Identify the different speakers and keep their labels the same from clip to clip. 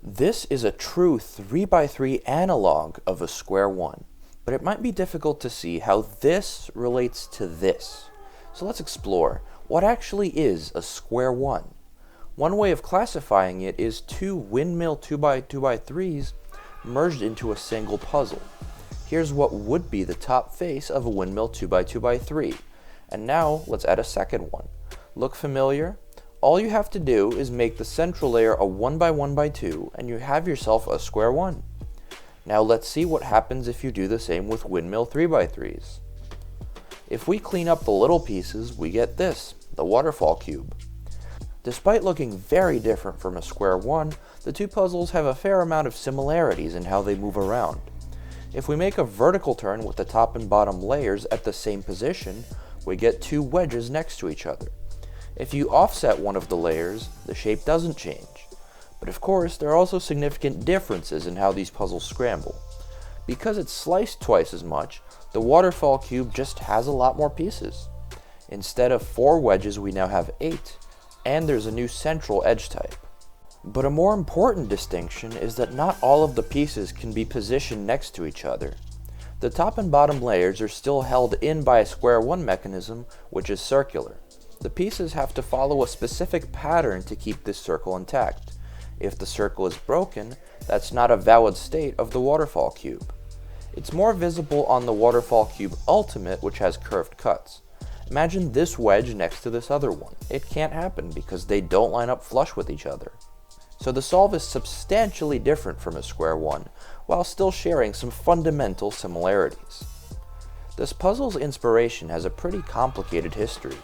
Speaker 1: This is a true 3x3 analog of a Square-1, but it might be difficult to see how this relates to this. So let's explore what actually is a Square-1. One way of classifying it is two Windmill 2x2x3s merged into a single puzzle. Here's what would be the top face of a Windmill 2x2x3. And now let's add a second one. Look familiar? All you have to do is make the central layer a 1x1x2 and you have yourself a Square-1. Now let's see what happens if you do the same with Windmill 3x3s. If we clean up the little pieces, we get this, the Waterfall Cube. Despite looking very different from a Square-1, the two puzzles have a fair amount of similarities in how they move around. If we make a vertical turn with the top and bottom layers at the same position, we get two wedges next to each other. If you offset one of the layers, the shape doesn't change. But of course, there are also significant differences in how these puzzles scramble. Because it's sliced twice as much, the Waterfall Cube just has a lot more pieces. Instead of 4 wedges, we now have 8, and there's a new central edge type. But a more important distinction is that not all of the pieces can be positioned next to each other. The top and bottom layers are still held in by a Square-1 mechanism, which is circular. The pieces have to follow a specific pattern to keep this circle intact. If the circle is broken, that's not a valid state of the Waterfall Cube. It's more visible on the Waterfall Cube Ultimate, which has curved cuts. Imagine this wedge next to this other one. It can't happen because they don't line up flush with each other. So the solve is substantially different from a Square-1, while still sharing some fundamental similarities. This puzzle's inspiration has a pretty complicated history.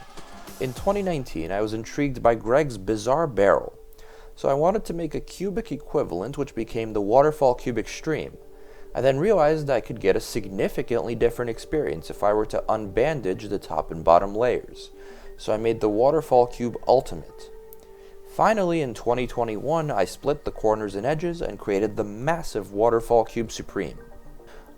Speaker 1: In 2019, I was intrigued by Greg's bizarre barrel, so I wanted to make a cubic equivalent which became the Waterfall Cube Extreme. I then realized I could get a significantly different experience if I were to unbandage the top and bottom layers, so I made the Waterfall Cube Ultimate. Finally, in 2021, I split the corners and edges and created the massive Waterfall Cube Supreme.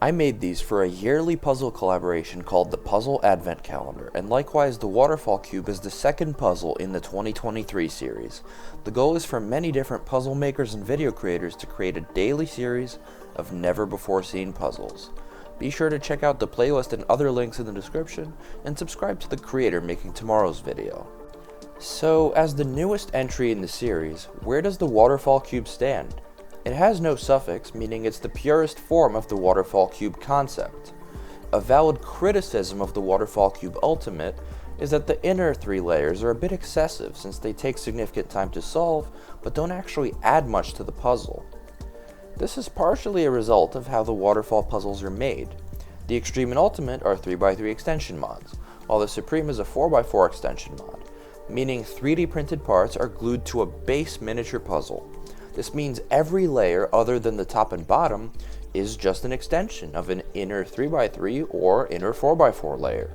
Speaker 1: I made these for a yearly puzzle collaboration called the Puzzle Advent Calendar, and likewise the Waterfall Cube is the second puzzle in the 2023 series. The goal is for many different puzzle makers and video creators to create a daily series of never-before-seen puzzles. Be sure to check out the playlist and other links in the description, and subscribe to the creator making tomorrow's video. So, as the newest entry in the series, where does the Waterfall Cube stand? It has no suffix, meaning it's the purest form of the Waterfall Cube concept. A valid criticism of the Waterfall Cube Ultimate is that the inner 3 layers are a bit excessive since they take significant time to solve, but don't actually add much to the puzzle. This is partially a result of how the Waterfall puzzles are made. The Extreme and Ultimate are 3x3 extension mods, while the Supreme is a 4x4 extension mod, meaning 3D printed parts are glued to a base miniature puzzle. This means every layer other than the top and bottom is just an extension of an inner 3x3 or inner 4x4 layer.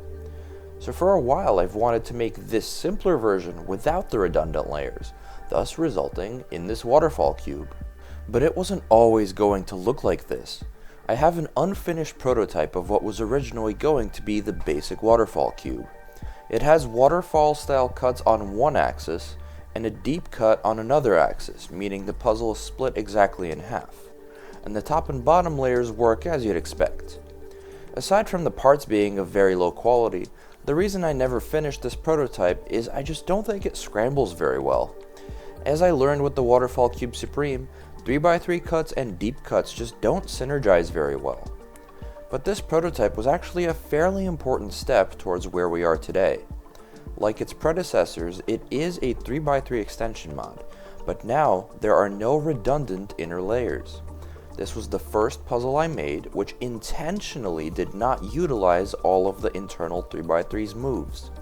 Speaker 1: So for a while I've wanted to make this simpler version without the redundant layers, thus resulting in this Waterfall Cube. But it wasn't always going to look like this. I have an unfinished prototype of what was originally going to be the basic Waterfall Cube. It has waterfall style cuts on one axis, and a deep cut on another axis, meaning the puzzle is split exactly in half, and the top and bottom layers work as you'd expect. Aside from the parts being of very low quality, the reason I never finished this prototype is I just don't think it scrambles very well. As I learned with the Waterfall Cube Supreme, 3x3 cuts and deep cuts just don't synergize very well. But this prototype was actually a fairly important step towards where we are today. Like its predecessors, it is a 3x3 extension mod, but now there are no redundant inner layers. This was the first puzzle I made which intentionally did not utilize all of the internal 3x3's moves.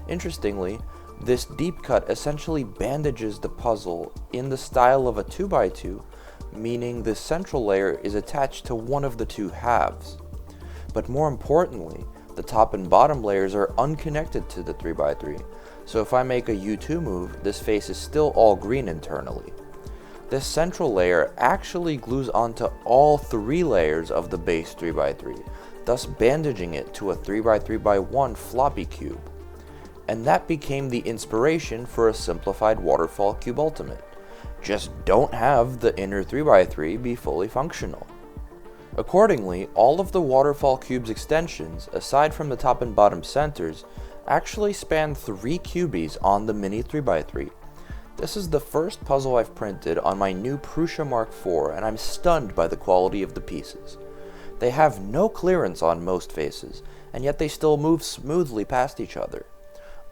Speaker 1: Interestingly, this deep cut essentially bandages the puzzle in the style of a 2x2, meaning the central layer is attached to one of the two halves. But more importantly, the top and bottom layers are unconnected to the 3x3, so if I make a U2 move, this face is still all green internally. This central layer actually glues onto all 3 layers of the base 3x3, thus bandaging it to a 3x3x1 floppy cube. And that became the inspiration for a simplified Waterfall Cube Ultimate. just don't have the inner 3x3 be fully functional. Accordingly, all of the Waterfall Cube's extensions, aside from the top and bottom centers, actually span 3 cubies on the mini 3x3. This is the first puzzle I've printed on my new Prusa Mark IV, and I'm stunned by the quality of the pieces. They have no clearance on most faces, and yet they still move smoothly past each other.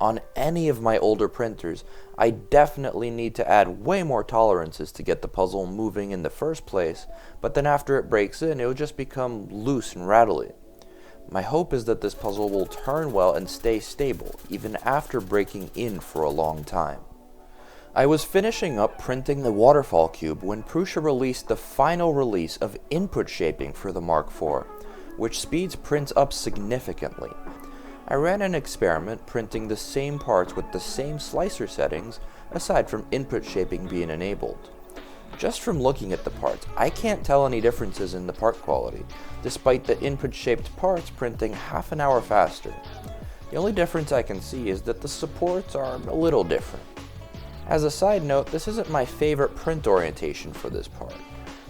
Speaker 1: On any of my older printers, I definitely need to add way more tolerances to get the puzzle moving in the first place, but then after it breaks in, it will just become loose and rattly. My hope is that this puzzle will turn well and stay stable, even after breaking in for a long time. I was finishing up printing the Waterfall Cube when Prusa released the final release of input shaping for the Mark IV, which speeds prints up significantly. I ran an experiment printing the same parts with the same slicer settings, aside from input shaping being enabled. Just from looking at the parts, I can't tell any differences in the part quality, despite the input shaped parts printing half an hour faster. The only difference I can see is that the supports are a little different. As a side note, this isn't my favorite print orientation for this part.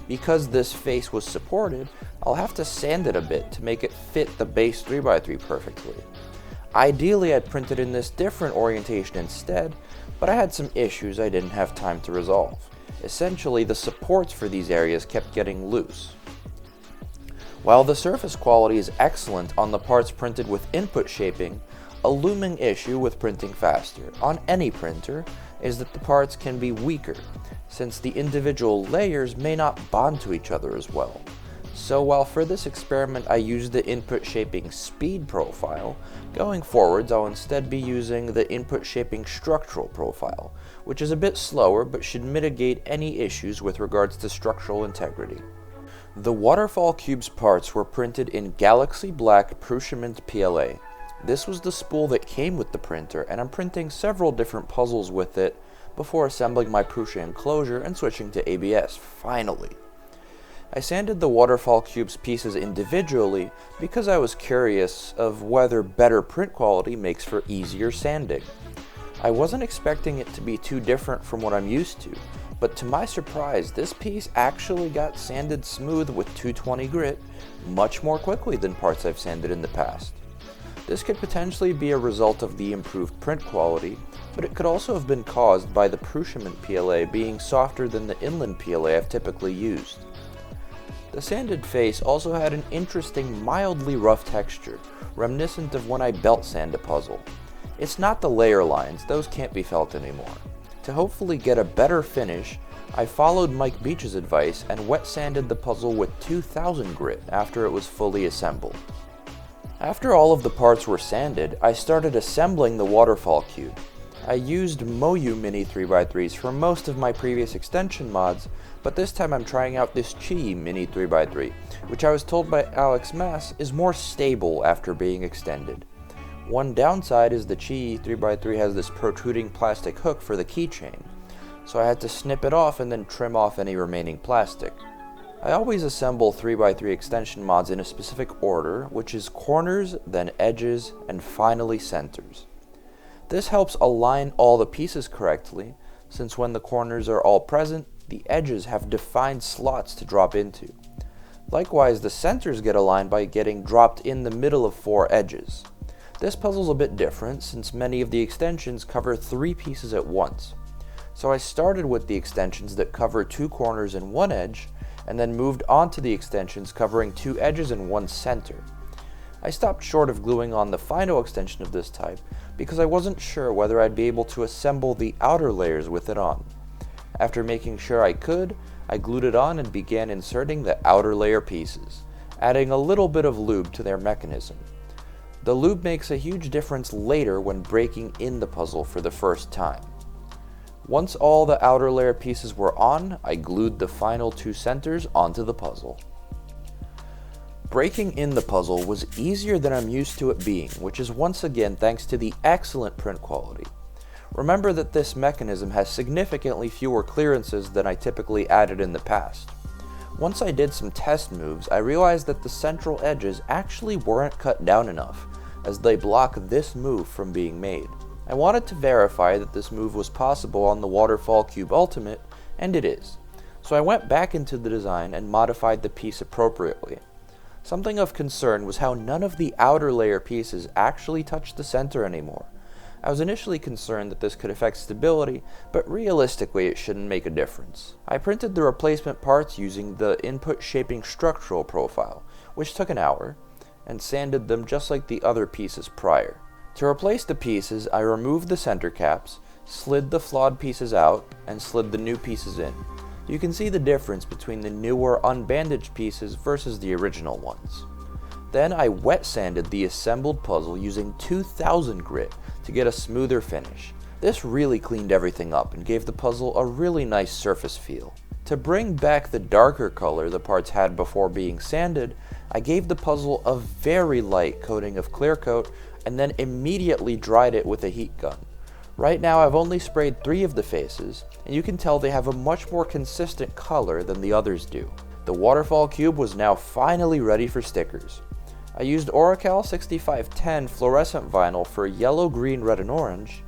Speaker 1: Because this face was supported, I'll have to sand it a bit to make it fit the base 3x3 perfectly. Ideally, I'd print it in this different orientation instead, but I had some issues I didn't have time to resolve. Essentially, the supports for these areas kept getting loose. While the surface quality is excellent on the parts printed with input shaping, a looming issue with printing faster on any printer is that the parts can be weaker, since the individual layers may not bond to each other as well. So while for this experiment I used the input shaping speed profile, going forwards I'll instead be using the input shaping structural profile, which is a bit slower but should mitigate any issues with regards to structural integrity. The Waterfall Cube's parts were printed in Galaxy Black Prusa Mint PLA. This was the spool that came with the printer, and I'm printing several different puzzles with it before assembling my Prusa enclosure and switching to ABS, finally. I sanded the Waterfall Cube's pieces individually because I was curious of whether better print quality makes for easier sanding. I wasn't expecting it to be too different from what I'm used to, but to my surprise, this piece actually got sanded smooth with 220 grit much more quickly than parts I've sanded in the past. This could potentially be a result of the improved print quality, but it could also have been caused by the Prusa Mint PLA being softer than the inland PLA I've typically used. The sanded face also had an interesting mildly rough texture, reminiscent of when I belt sand a puzzle. It's not the layer lines, those can't be felt anymore. To hopefully get a better finish, I followed Mike Beach's advice and wet sanded the puzzle with 2000 grit after it was fully assembled. After all of the parts were sanded, I started assembling the Waterfall Cube. I used Moyu Mini 3x3s for most of my previous extension mods, but this time I'm trying out this Chi Mini 3x3, which I was told by Alex Mass is more stable after being extended. One downside is the Chi 3x3 has this protruding plastic hook for the keychain, so I had to snip it off and then trim off any remaining plastic. I always assemble 3x3 extension mods in a specific order, which is corners, then edges, and finally centers. This helps align all the pieces correctly, since when the corners are all present, the edges have defined slots to drop into. Likewise, the centers get aligned by getting dropped in the middle of 4 edges. This puzzle's a bit different, since many of the extensions cover 3 pieces at once. So I started with the extensions that cover 2 corners and 1 edge, and then moved on to the extensions covering 2 edges and 1 center. I stopped short of gluing on the final extension of this type because I wasn't sure whether I'd be able to assemble the outer layers with it on. After making sure I could, I glued it on and began inserting the outer layer pieces, adding a little bit of lube to their mechanism. The lube makes a huge difference later when breaking in the puzzle for the first time. Once all the outer layer pieces were on, I glued the final 2 centers onto the puzzle. Breaking in the puzzle was easier than I'm used to it being, which is once again thanks to the excellent print quality. Remember that this mechanism has significantly fewer clearances than I typically added in the past. Once I did some test moves, I realized that the central edges actually weren't cut down enough, as they block this move from being made. I wanted to verify that this move was possible on the Waterfall Cube Ultimate, And it is. So I went back into the design and modified the piece appropriately. Something of concern was how none of the outer layer pieces actually touched the center anymore. I was initially concerned that this could affect stability, but realistically it shouldn't make a difference. I printed the replacement parts using the input shaping structural profile, which took an hour, and sanded them just like the other pieces prior. To replace the pieces, I removed the center caps, slid the flawed pieces out, and slid the new pieces in. You can see the difference between the newer unbandaged pieces versus the original ones. Then I wet sanded the assembled puzzle using 2000 grit to get a smoother finish. This really cleaned everything up and gave the puzzle a really nice surface feel. To bring back the darker color the parts had before being sanded, I gave the puzzle a very light coating of clear coat and then immediately dried it with a heat gun. Right now I've only sprayed 3 of the faces, and you can tell they have a much more consistent color than the others do. The Waterfall Cube was now finally ready for stickers. I used Oracal 6510 fluorescent vinyl for yellow, green, red, and orange,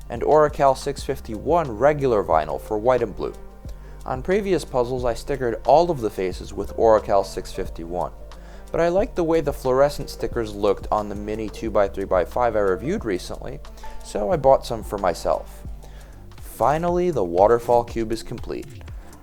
Speaker 1: and Oracal 651 regular vinyl for white and blue. On previous puzzles I stickered all of the faces with Oracal 651, but I liked the way the fluorescent stickers looked on the mini 2x3x5 I reviewed recently, so I bought some for myself. Finally, the Waterfall Cube is complete.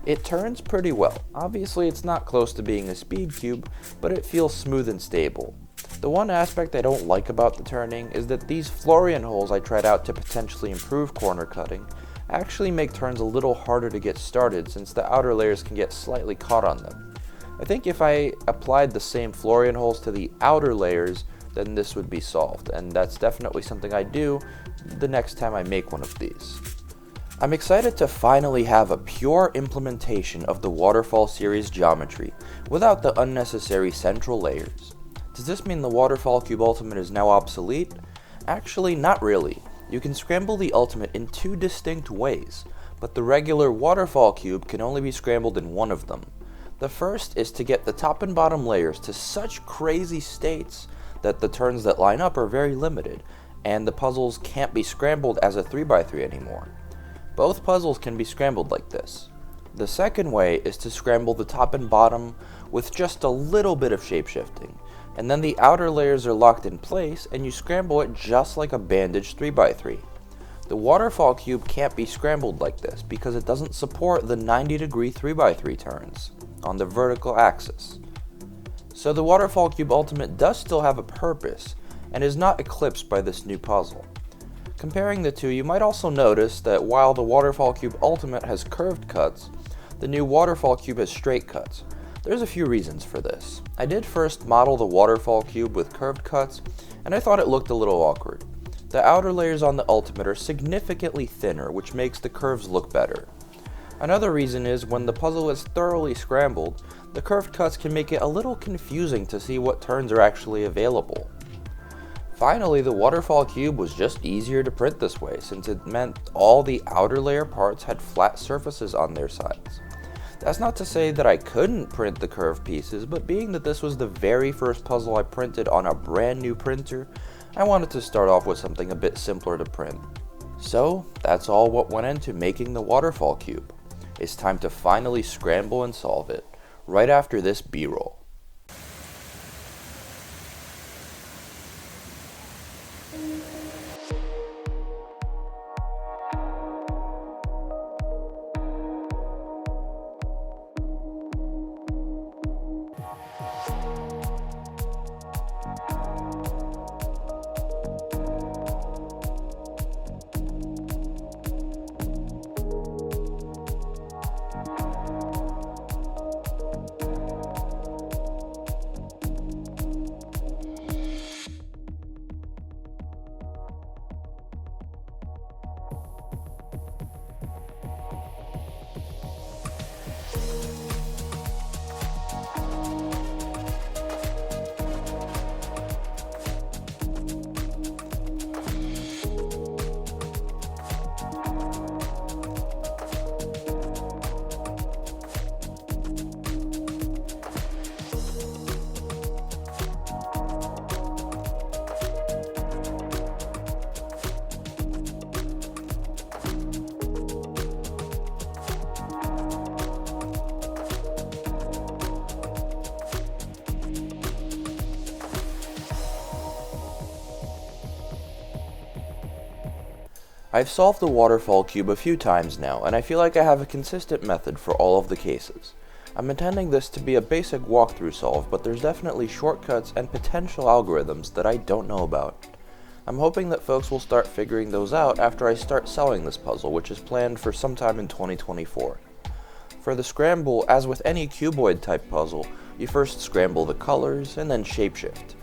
Speaker 1: It turns pretty well. Obviously it's not close to being a speed cube, but it feels smooth and stable. The one aspect I don't like about the turning is that these Florian holes I tried out to potentially improve corner cutting actually make turns a little harder to get started since the outer layers can get slightly caught on them. I think if I applied the same Florian holes to the outer layers, then this would be solved, and that's definitely something I do the next time I make one of these. I'm excited to finally have a pure implementation of the Waterfall series geometry without the unnecessary central layers. Does this mean the Waterfall Cube Ultimate is now obsolete? Actually, not really. You can scramble the Ultimate in 2 distinct ways, but the regular Waterfall Cube can only be scrambled in one of them. The first is to get the top and bottom layers to such crazy states that the turns that line up are very limited, and the puzzles can't be scrambled as a 3x3 anymore. Both puzzles can be scrambled like this. The second way is to scramble the top and bottom with just a little bit of shapeshifting, and then the outer layers are locked in place and you scramble it just like a bandaged 3x3. The Waterfall Cube can't be scrambled like this because it doesn't support the 90-degree 3x3 turns on the vertical axis. So the Waterfall Cube Ultimate does still have a purpose and is not eclipsed by this new puzzle. Comparing the two, you might also notice that while the Waterfall Cube Ultimate has curved cuts, the new Waterfall Cube has straight cuts. There's a few reasons for this. I did first model the Waterfall Cube with curved cuts, and I thought it looked a little awkward. The outer layers on the Ultimate are significantly thinner, which makes the curves look better. Another reason is when the puzzle is thoroughly scrambled, the curved cuts can make it a little confusing to see what turns are actually available. Finally, the Waterfall Cube was just easier to print this way since it meant all the outer layer parts had flat surfaces on their sides. That's not to say that I couldn't print the curved pieces, but being that this was the very first puzzle I printed on a brand new printer, I wanted to start off with something a bit simpler to print. So that's all what went into making the Waterfall Cube. It's time to finally scramble and solve it, right after this B-roll. I've solved the Waterfall Cube a few times now, and I feel like I have a consistent method for all of the cases. I'm intending this to be a basic walkthrough solve, but there's definitely shortcuts and potential algorithms that I don't know about. I'm hoping that folks will start figuring those out after I start selling this puzzle, which is planned for sometime in 2024. For the Scramble, as with any cuboid type puzzle, you first scramble the colors and then shapeshift,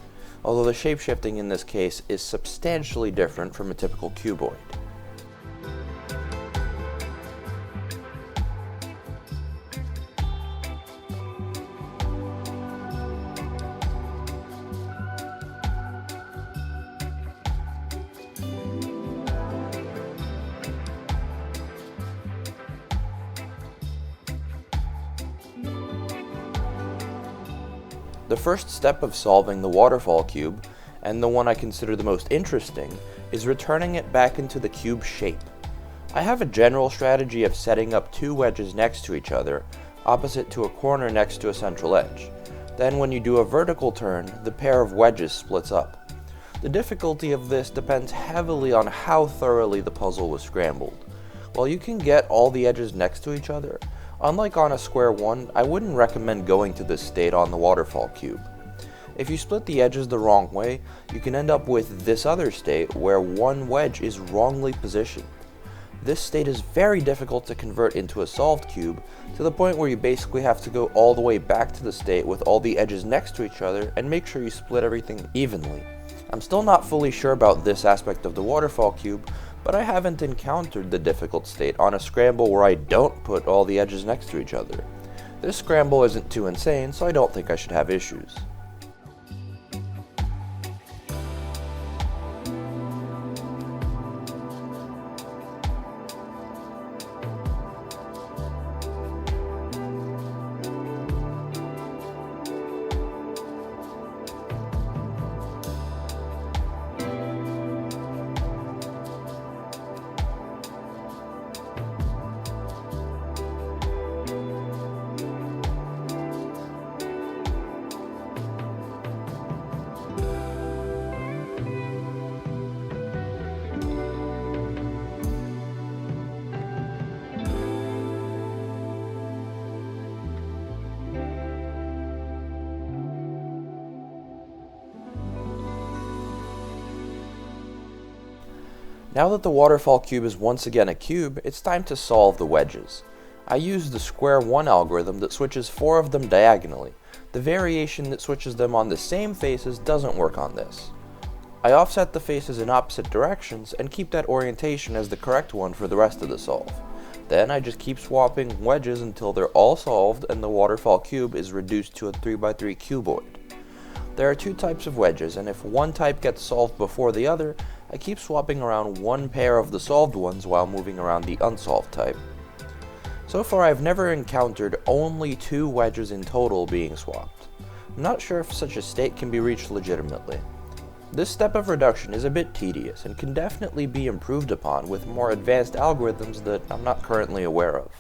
Speaker 1: although the shapeshifting in this case is substantially different from a typical cuboid. The first step of solving the Waterfall Cube, and the one I consider the most interesting, is returning it back into the cube shape. I have a general strategy of setting up two wedges next to each other, opposite to a corner next to a central edge. Then when you do a vertical turn, the pair of wedges splits up. The difficulty of this depends heavily on how thoroughly the puzzle was scrambled. While you can get all the edges next to each other, unlike on a Square-1, I wouldn't recommend going to this state on the Waterfall Cube. If you split the edges the wrong way, you can end up with this other state where one wedge is wrongly positioned. This state is very difficult to convert into a solved cube, to the point where you basically have to go all the way back to the state with all the edges next to each other and make sure you split everything evenly. I'm still not fully sure about this aspect of the Waterfall Cube, but I haven't encountered the difficult state on a Scramble where I don't put all the edges next to each other. This Scramble isn't too insane, so I don't think I should have issues. Now that the Waterfall Cube is once again a cube, it's time to solve the wedges. I used the Square-1 algorithm that switches 4 of them diagonally. The variation that switches them on the same faces doesn't work on this. I offset the faces in opposite directions and keep that orientation as the correct one for the rest of the solve. Then I just keep swapping wedges until they're all solved and the Waterfall Cube is reduced to a 3x3 cuboid. There are two types of wedges, and if one type gets solved before the other, I keep swapping around one pair of the solved ones while moving around the unsolved type. So far I've never encountered only 2 wedges in total being swapped. I'm not sure if such a state can be reached legitimately. This step of reduction is a bit tedious and can definitely be improved upon with more advanced algorithms that I'm not currently aware of.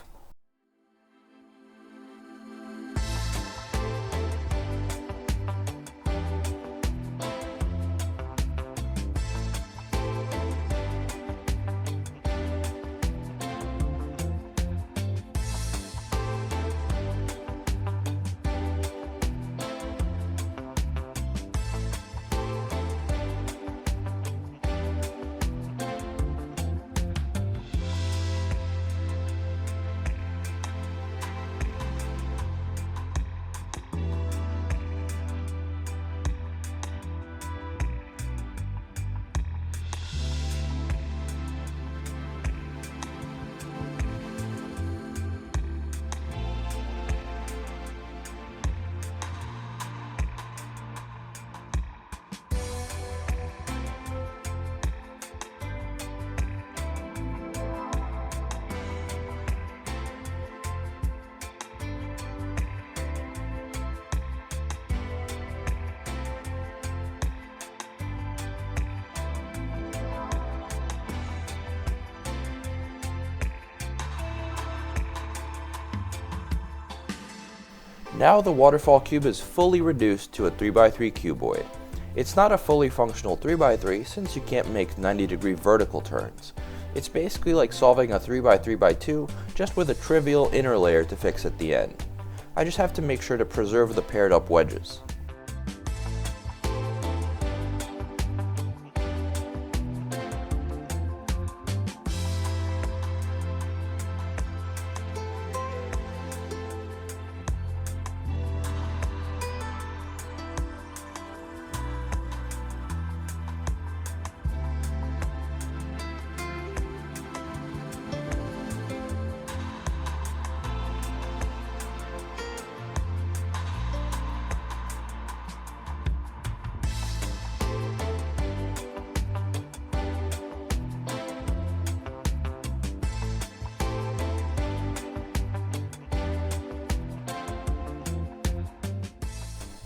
Speaker 1: Now the Waterfall Cube is fully reduced to a 3x3 cuboid. It's not a fully functional 3x3 since you can't make 90-degree vertical turns. It's basically like solving a 3x3x2, just with a trivial inner layer to fix at the end. I just have to make sure to preserve the paired up wedges.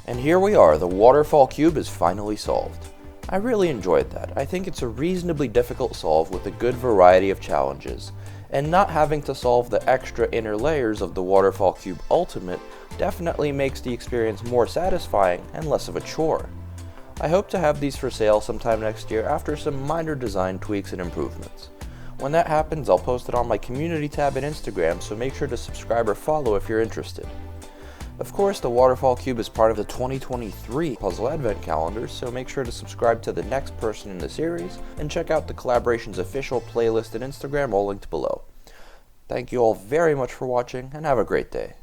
Speaker 1: And here we are, the Waterfall Cube is finally solved. I really enjoyed that. I think it's a reasonably difficult solve with a good variety of challenges, and not having to solve the extra inner layers of the Waterfall Cube Ultimate definitely makes the experience more satisfying and less of a chore. I hope to have these for sale sometime next year after some minor design tweaks and improvements. When that happens, I'll post it on my community tab and Instagram, so make sure to subscribe or follow if you're interested. Of course, the Waterfall Cube is part of the 2023 Puzzle Advent Calendar, so make sure to subscribe to the next person in the series, and check out the collaboration's official playlist and Instagram, all linked below. Thank you all very much for watching, and have a great day.